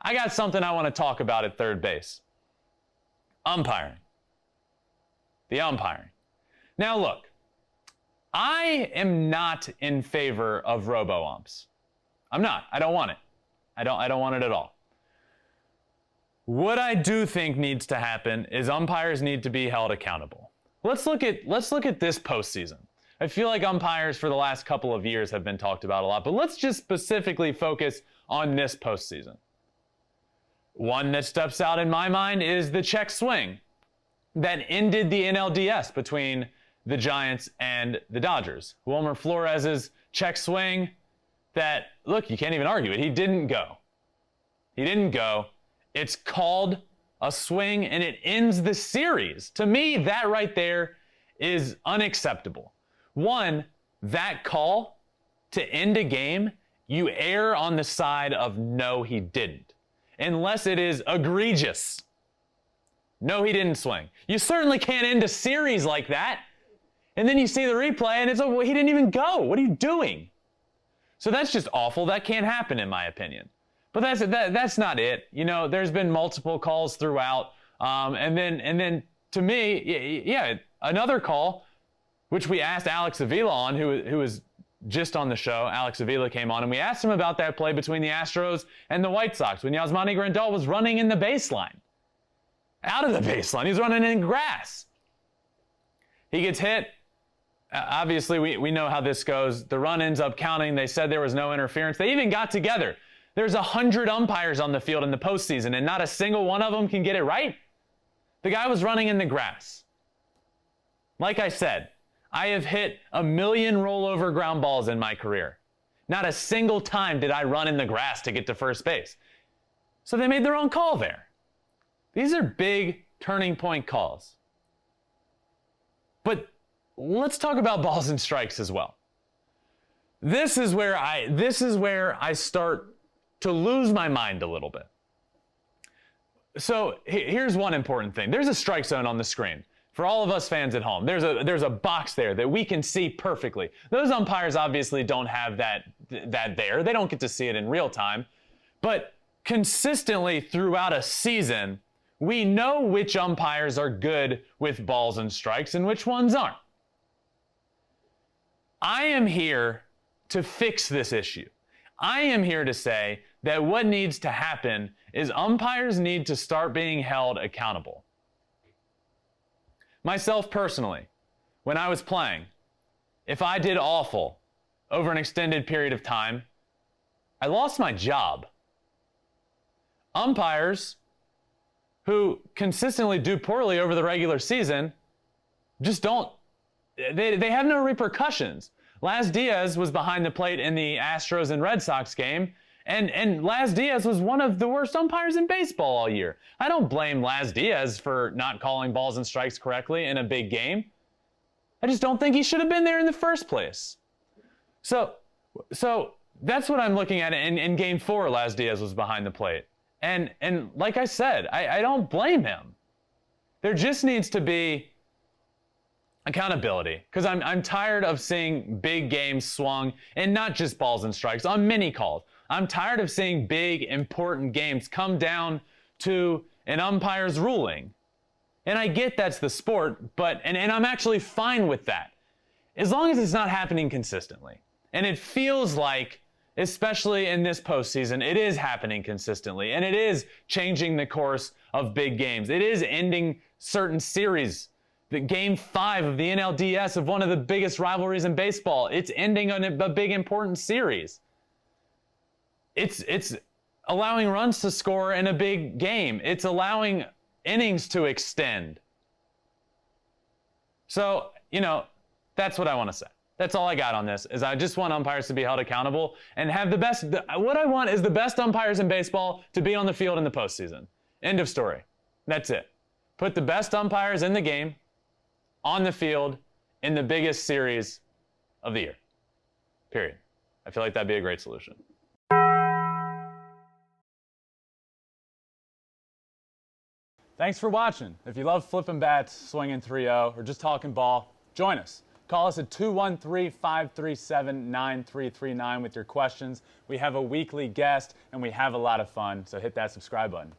I got something I want to talk about at third base. Umpiring. The umpiring. Now look, I am not in favor of robo umps. I'm not. I don't want it. I don't want it at all. What I do think needs to happen is umpires need to be held accountable. Let's look at this postseason. I feel like umpires for the last couple of years have been talked about a lot, but let's just specifically focus on this postseason. One that steps out in my mind is the Checkswing that ended the NLDS between the Giants and the Dodgers. Wilmer Flores's Checkswing that, look, you can't even argue it. He didn't go. He didn't go. It's called a swing, and it ends the series. To me, that right there is unacceptable. One, that call to end a game, you err on the side of no, he didn't. Unless it is egregious. No, he didn't swing. You certainly can't end a series like that. And then you see the replay, and it's like, well, he didn't even go. What are you doing? So that's just awful. That can't happen, in my opinion. But that's not it. You know, there's been multiple calls throughout, and then to me, yeah, another call, which we asked Alex Avila on, who was just on the show. Alex Avila came on, and we asked him about that play between the Astros and the White Sox when Yasmani Grandal was running in the baseline, out of the baseline. He was running in grass. He gets hit. Obviously, we know how this goes. The run ends up counting. They said there was no interference. They even got together. There's 100 umpires on the field in the postseason, and not a single one of them can get it right. The guy was running in the grass. Like I said, I have hit 1 million rollover ground balls in my career. Not a single time did I run in the grass to get to first base. So they made their own call there. These are big turning point calls. But let's talk about balls and strikes as well. This is where I start to lose my mind a little bit. So here's one important thing. There's a strike zone on the screen. For all of us fans at home, there's a box there that we can see perfectly. Those umpires obviously don't have that there. They don't get to see it in real time. But consistently throughout a season, we know which umpires are good with balls and strikes and which ones aren't. I am here to fix this issue. I am here to say that what needs to happen is umpires need to start being held accountable. Myself personally, when I was playing, if I did awful over an extended period of time, I lost my job. Umpires who consistently do poorly over the regular season just don't, they have no repercussions. Laz Diaz was behind the plate in the Astros and Red Sox game, and Laz Diaz was one of the worst umpires in baseball all year. I don't blame Laz Diaz for not calling balls and strikes correctly in a big game. I just don't think he should have been there in the first place. So that's what I'm looking at. In Game 4, Laz Diaz was behind the plate. And like I said, I don't blame him. There just needs to be accountability, because I'm tired of seeing big games swung, and not just balls and strikes, on many calls. I'm tired of seeing big, important games come down to an umpire's ruling. And I get that's the sport, but and I'm actually fine with that, as long as it's not happening consistently. And it feels like, especially in this postseason, it is happening consistently, and it is changing the course of big games. It is ending certain series. The Game 5 of the NLDS of one of the biggest rivalries in baseball, it's ending on a big important series. It's allowing runs to score in a big game. It's allowing innings to extend. So, that's what I want to say. That's all I got on this, is I just want umpires to be held accountable and have the best. What I want is the best umpires in baseball to be on the field in the postseason. End of story. That's it. Put the best umpires in the game on the field in the biggest series of the year. Period. I feel like that'd be a great solution. Thanks for watching. If you love flipping bats, swinging 3-0, or just talking ball, join us. Call us at 213-537-9339 with your questions. We have a weekly guest, and we have a lot of fun, so hit that subscribe button.